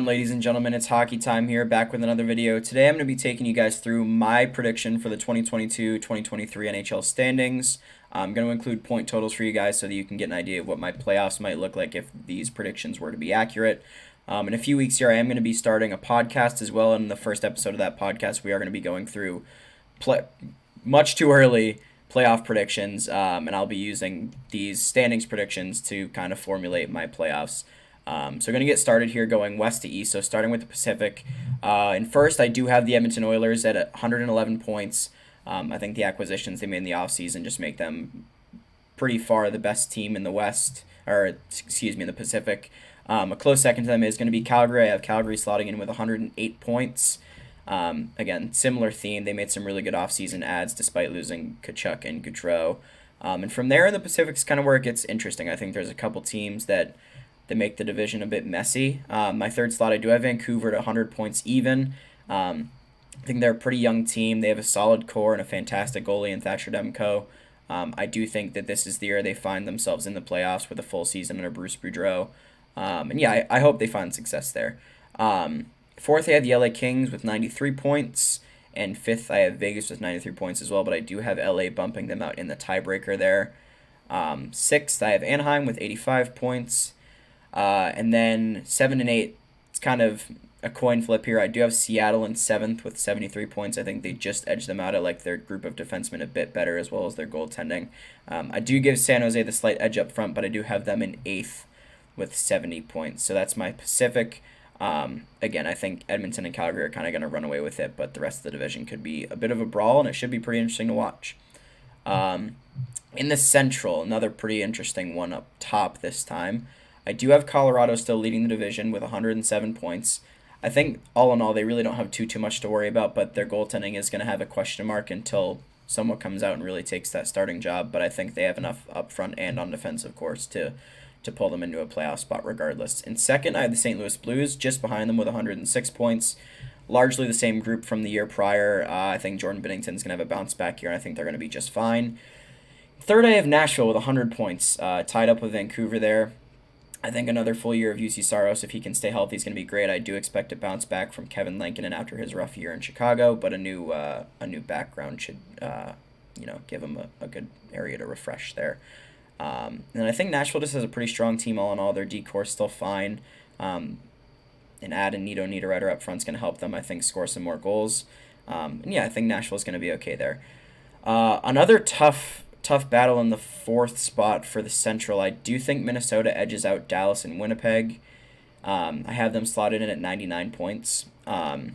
Ladies and gentlemen, it's hockey time here, back with another video. Today I'm going to be taking you guys through my prediction for the 2022-2023 NHL standings. I'm going to include point totals for you guys so that you can get an idea of what my playoffs might look like if these predictions were to be accurate. In a few weeks here, I am going to be starting a podcast as well. In the first episode of that podcast, we are going to be going through much too early playoff predictions, and I'll be using these standings predictions to kind of formulate my playoffs. So we're going to get started here going west to east, so starting with the Pacific. And first, I do have the Edmonton Oilers at 111 points. I think the acquisitions they made in the offseason just make them pretty far the best team in the West, or excuse me, in the Pacific. A close second to them is going to be Calgary. I have Calgary slotting in with 108 points. Again, similar theme. They made some really good offseason adds despite losing Kachuk and Gaudreau. And from there in the Pacific is kind of where it gets interesting. I think there's a couple teams that make the division a bit messy. My third slot, I do have Vancouver at 100 points even. I think they're a pretty young team. They have a solid core and a fantastic goalie in Thatcher Demko. I do think that this is the year they find themselves in the playoffs with a full season under Bruce Boudreau. And yeah, I hope they find success there. Fourth, I have the LA Kings with 93 points. And fifth, I have Vegas with 93 points as well, but I do have LA bumping them out in the tiebreaker there. Sixth, I have Anaheim with 85 points. And then 7 and 8, it's kind of a coin flip here. I do have Seattle in 7th with 73 points. I think they just edged them out. I like their group of defensemen a bit better as well as their goaltending. I do give San Jose the slight edge up front, but I do have them in 8th with 70 points. So that's my Pacific. Again, I think Edmonton and Calgary are kind of going to run away with it, but the rest of the division could be a bit of a brawl, and it should be pretty interesting to watch. In the Central, another pretty interesting one up top this time. I do have Colorado still leading the division with 107 points. I think all in all, they really don't have too much to worry about, but their goaltending is going to have a question mark until someone comes out and really takes that starting job. But I think they have enough up front and on defense, of course, to pull them into a playoff spot regardless. In second, I have the St. Louis Blues just behind them with 106 points. Largely the same group from the year prior. I think Jordan Binnington's going to have a bounce back here, and I think they're going to be just fine. Third, I have Nashville with 100 points, tied up with Vancouver there. I think another full year of UC Saros, if he can stay healthy, is going to be great. I do expect a bounce back from Kevin Lankinen after his rough year in Chicago, but a new background should give him a good area to refresh there. And I think Nashville just has a pretty strong team all in all. Their D-core is still fine. And adding Nito Niederreiter up front is going to help them, I think, score some more goals. And yeah, I think Nashville is going to be okay there. Another tough battle in the fourth spot for the Central. I do think Minnesota edges out Dallas and Winnipeg. I have them slotted in at 99 points. I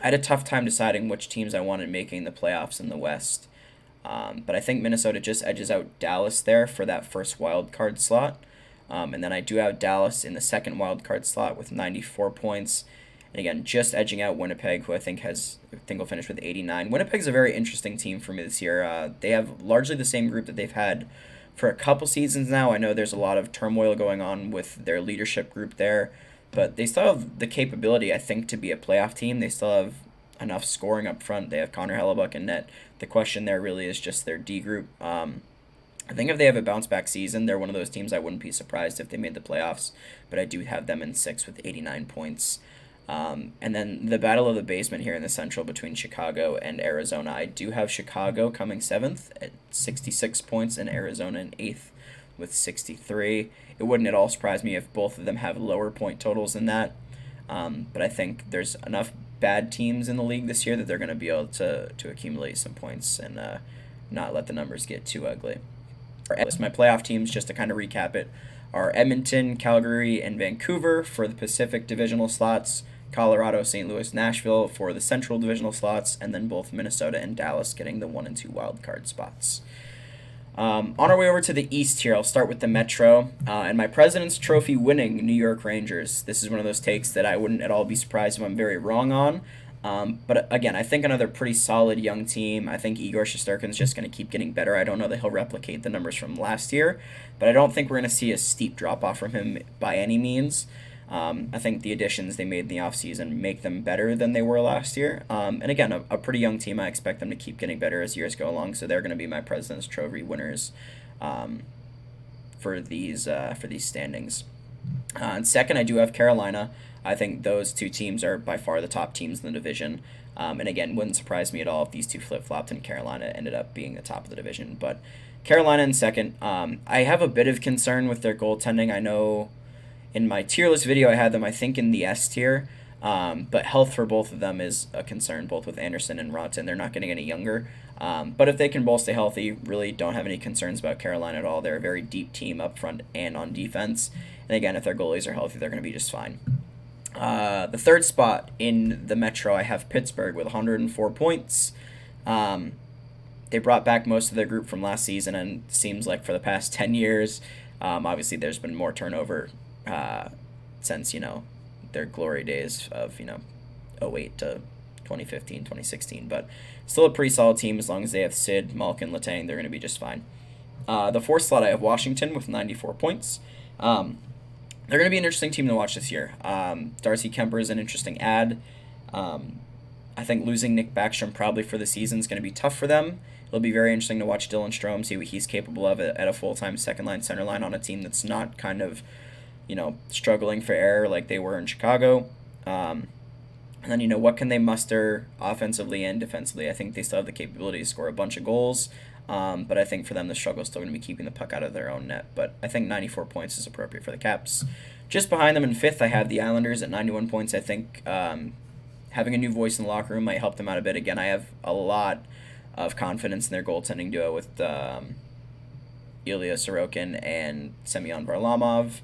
had a tough time deciding which teams I wanted making the playoffs in the West. But I think Minnesota just edges out Dallas there for that first wild card slot. And then I do have Dallas in the second wild card slot with 94 points. And again, just edging out Winnipeg, who I think will finish with 89. Winnipeg's a very interesting team for me this year. They have largely the same group that they've had for a couple seasons now. I know there's a lot of turmoil going on with their leadership group there, but they still have the capability, I think, to be a playoff team. They still have enough scoring up front. They have Connor Hellebuck in net. The question there really is just their D group. I think if they have a bounce back season, they're one of those teams I wouldn't be surprised if they made the playoffs, but I do have them in 6th with 89 points. And then the battle of the basement here in the Central between Chicago and Arizona. I do have Chicago coming 7th at 66 points and Arizona in 8th with 63. It wouldn't at all surprise me if both of them have lower point totals than that. But I think there's enough bad teams in the league this year that they're going to be able to accumulate some points and not let the numbers get too ugly. My playoff teams, just to kind of recap it, are Edmonton, Calgary, and Vancouver for the Pacific divisional slots. Colorado, St. Louis, Nashville for the Central divisional slots, and then both Minnesota and Dallas getting the 1 and 2 wild card spots. On our way over to the East here, I'll start with the Metro, and my President's Trophy winning New York Rangers. This is one of those takes that I wouldn't at all be surprised if I'm very wrong on. But again, I think another pretty solid young team. I think Igor Shesterkin's just going to keep getting better. I don't know that he'll replicate the numbers from last year, but I don't think we're going to see a steep drop-off from him by any means. I think the additions they made in the offseason make them better than they were last year. And again, a pretty young team. I expect them to keep getting better as years go along, so they're going to be my President's Trophy winners for these standings. And second, I do have Carolina. I think those two teams are by far the top teams in the division. And again, wouldn't surprise me at all if these two flip-flopped and Carolina ended up being the top of the division. But Carolina in second. I have a bit of concern with their goaltending. I know in my tier list video I had them, I think, in the S tier. But health for both of them is a concern, both with Anderson and Ronson. They're not getting any younger. But if they can both stay healthy, really don't have any concerns about Carolina at all. They're a very deep team up front and on defense. And again, if their goalies are healthy, they're going to be just fine. The third spot in the Metro, I have Pittsburgh with 104 points. They brought back most of their group from last season, and it seems like for the past 10 years, obviously there's been more turnover since, their glory days of, 08 to 2015, 2016. But still a pretty solid team as long as they have Sid, Malkin, Letang, they're going to be just fine. The fourth slot, I have Washington with 94 points. They're going to be an interesting team to watch this year. Darcy Kemper is an interesting add. I think losing Nick Backstrom probably for the season is going to be tough for them. It'll be very interesting to watch Dylan Strome, see what he's capable of at a full-time second-line center line on a team that's not kind of, struggling for error like they were in Chicago. And then, what can they muster offensively and defensively? I think they still have the capability to score a bunch of goals. But I think for them, the struggle is still going to be keeping the puck out of their own net. But I think 94 points is appropriate for the Caps. Just behind them in fifth, I have the Islanders at 91 points. I think having a new voice in the locker room might help them out a bit. Again, I have a lot of confidence in their goaltending duo with Ilya Sorokin and Semyon Varlamov.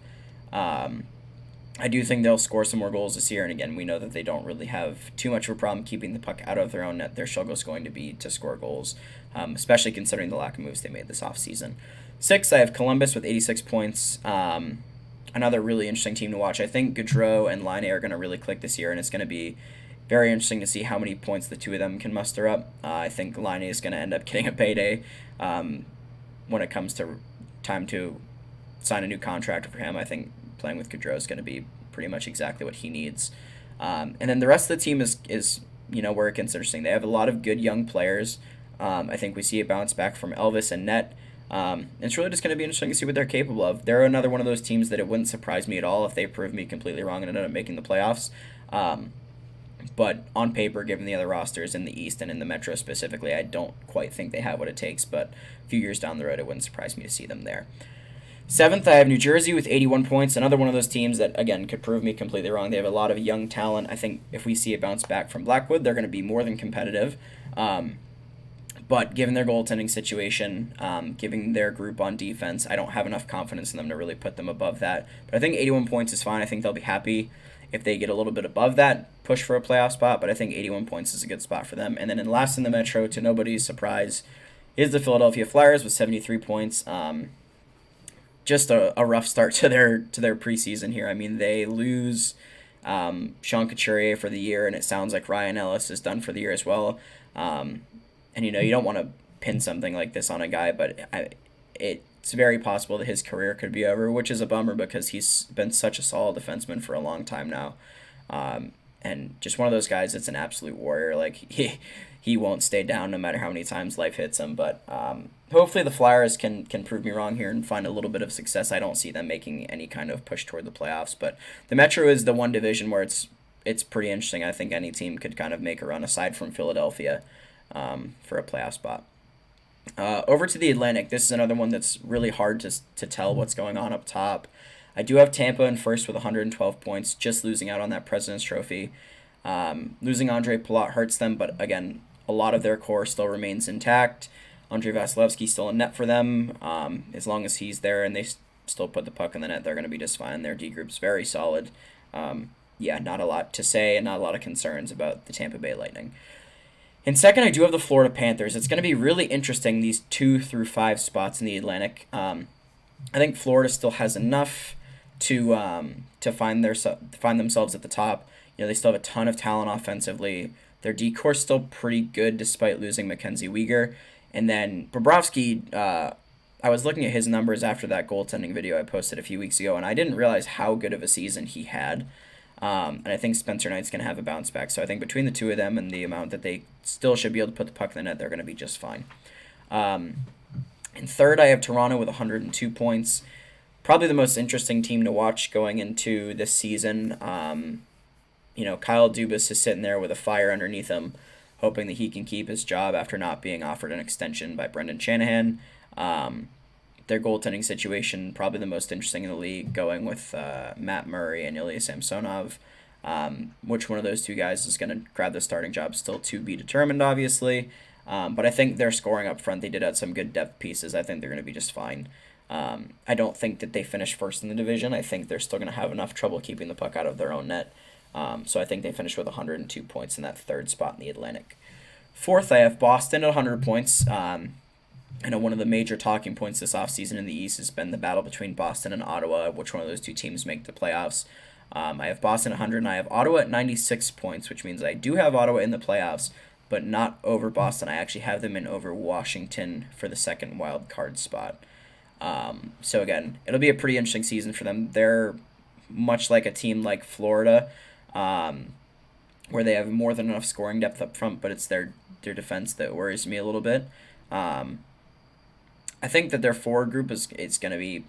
I do think they'll score some more goals this year, and again, we know that they don't really have too much of a problem keeping the puck out of their own net. Their struggle is going to be to score goals, especially considering the lack of moves they made this offseason. Sixth, I have Columbus with 86 points. Another really interesting team to watch. I think Gaudreau and Laine are going to really click this year, and it's going to be very interesting to see how many points the two of them can muster up. I think Laine is going to end up getting a payday when it comes to time to sign a new contract for him. I think playing with Gaudreau is going to be pretty much exactly what he needs. And then the rest of the team is where it gets interesting. They have a lot of good young players. I think we see a bounce back from Elvis and Net. It's really just going to be interesting to see what they're capable of. They're another one of those teams that it wouldn't surprise me at all if they prove me completely wrong and ended up making the playoffs. But on paper, given the other rosters in the East and in the Metro specifically, I don't quite think they have what it takes. But a few years down the road, it wouldn't surprise me to see them there. Seventh, I have New Jersey with 81 points. Another one of those teams that, again, could prove me completely wrong. They have a lot of young talent. I think if we see a bounce back from Blackwood, they're going to be more than competitive. But given their goaltending situation, given their group on defense, I don't have enough confidence in them to really put them above that. But I think 81 points is fine. I think they'll be happy if they get a little bit above that, push for a playoff spot. But I think 81 points is a good spot for them. And then last in the Metro, to nobody's surprise, is the Philadelphia Flyers with 73 points. Just a rough start to their preseason here. I mean, they lose Sean Couturier for the year, and it sounds like Ryan Ellis is done for the year as well. And you don't want to pin something like this on a guy, but it's very possible that his career could be over, which is a bummer because he's been such a solid defenseman for a long time now. And just one of those guys that's an absolute warrior. Like he won't stay down no matter how many times life hits him. But hopefully the Flyers can prove me wrong here and find a little bit of success. I don't see them making any kind of push toward the playoffs. But the Metro is the one division where it's pretty interesting. I think any team could kind of make a run aside from Philadelphia for a playoff spot. Over to the Atlantic. This is another one that's really hard to tell what's going on up top. I do have Tampa in first with 112 points, just losing out on that President's Trophy. Losing Andre Palat hurts them, but again, a lot of their core still remains intact. Andre Vasilevsky still in net for them. As long as he's there and they still put the puck in the net, they're going to be just fine. Their D group's very solid. Not a lot to say and not a lot of concerns about the Tampa Bay Lightning. In second, I do have the Florida Panthers. It's going to be really interesting, these 2 through 5 spots in the Atlantic. I think Florida still has enough to find themselves at the top. They still have a ton of talent offensively. Their D-core is still pretty good despite losing Mackenzie Weegar. And then Bobrovsky, I was looking at his numbers after that goaltending video I posted a few weeks ago, and I didn't realize how good of a season he had. And I think Spencer Knight's going to have a bounce back. So I think between the two of them and the amount that they still should be able to put the puck in the net, they're going to be just fine. In third, I have Toronto with 102 points. Probably the most interesting team to watch going into this season. Kyle Dubas is sitting there with a fire underneath him, hoping that he can keep his job after not being offered an extension by Brendan Shanahan. Their goaltending situation, probably the most interesting in the league, going with Matt Murray and Ilya Samsonov. Which one of those two guys is going to grab the starting job, still to be determined, obviously. But I think they're scoring up front. They did add some good depth pieces. I think they're going to be just fine. I don't think that they finish first in the division. I think they're still going to have enough trouble keeping the puck out of their own net. So I think they finish with 102 points in that third spot in the Atlantic. Fourth, I have Boston at 100 points. I know one of the major talking points this offseason in the East has been the battle between Boston and Ottawa, which one of those two teams make the playoffs. I have Boston at 100, and I have Ottawa at 96 points, which means I do have Ottawa in the playoffs, but not over Boston. I actually have them in over Washington for the second wild card spot. So again, it'll be a pretty interesting season for them. They're much like a team like Florida, where they have more than enough scoring depth up front, but it's their defense that worries me a little bit. I think that their forward group is going to be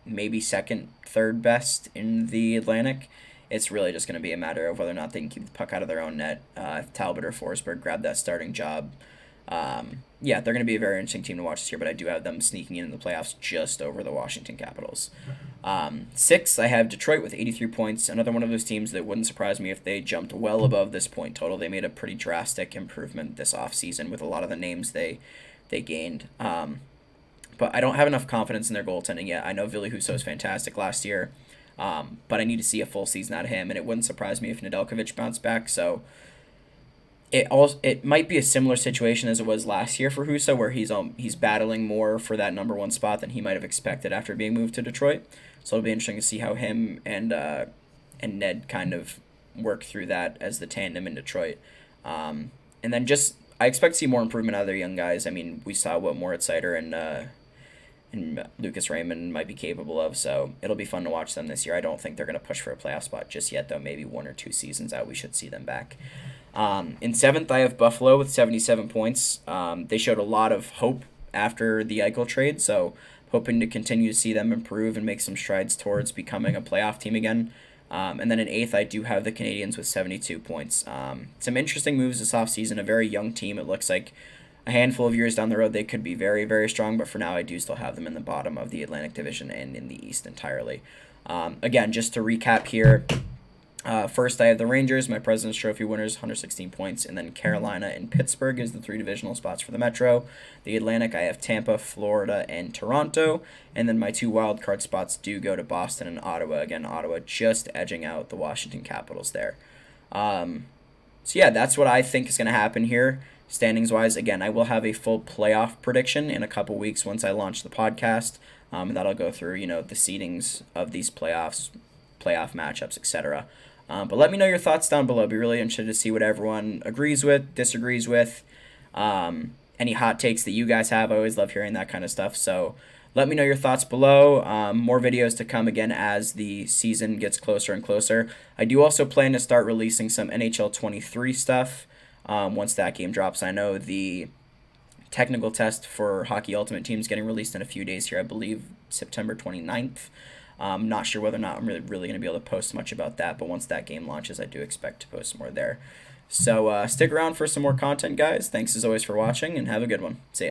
maybe second, third best in the Atlantic. It's really just going to be a matter of whether or not they can keep the puck out of their own net. If Talbot or Forsberg grab that starting job, they're going to be a very interesting team to watch this year, but I do have them sneaking in the playoffs just over the Washington Capitals. Six, I have Detroit with 83 points, another one of those teams that wouldn't surprise me if they jumped well above this point total. They made a pretty drastic improvement this offseason with a lot of the names they gained. But I don't have enough confidence in their goaltending yet. I know Ville Husso was fantastic last year, but I need to see a full season out of him, and it wouldn't surprise me if Nedeljkovic bounced back. So it might be a similar situation as it was last year for Husso, where he's battling more for that number one spot than he might have expected after being moved to Detroit. So it'll be interesting to see how him and Ned kind of work through that as the tandem in Detroit. And then I expect to see more improvement out of their young guys. I mean, we saw what Moritz Seider and Lucas Raymond might be capable of, so it'll be fun to watch them this year. I don't think they're going to push for a playoff spot just yet, though. Maybe 1 or 2 seasons out, we should see them back. In seventh, I have Buffalo with 77 points. They showed a lot of hope after the Eichel trade, so hoping to continue to see them improve and make some strides towards becoming a playoff team again. And then in eighth, I do have the Canadiens with 72 points. Some interesting moves this offseason, a very young team. It looks like a handful of years down the road, they could be very, very strong, but for now, I do still have them in the bottom of the Atlantic Division and in the East entirely. Again, just to recap here, first I have the Rangers, my President's Trophy winners, 116 points, and then Carolina and Pittsburgh is the 3 divisional spots for the Metro. The Atlantic, I have Tampa, Florida, and Toronto, and then my 2 wild card spots do go to Boston and Ottawa. Again, Ottawa just edging out the Washington Capitals there. That's what I think is going to happen here. Standings-wise, again, I will have a full playoff prediction in a couple weeks once I launch the podcast, and that'll go through, the seedings of these playoff matchups, etc. But let me know your thoughts down below. I'd be really interested to see what everyone agrees with, disagrees with, any hot takes that you guys have. I always love hearing that kind of stuff, so let me know your thoughts below. More videos to come again as the season gets closer and closer. I do also plan to start releasing some NHL 23 stuff. Once that game drops. I know the technical test for Hockey Ultimate Team is getting released in a few days here, I believe September 29th. I'm not sure whether or not I'm really going to be able to post much about that, but once that game launches, I do expect to post more there. So stick around for some more content, guys. Thanks as always for watching, and have a good one. See ya.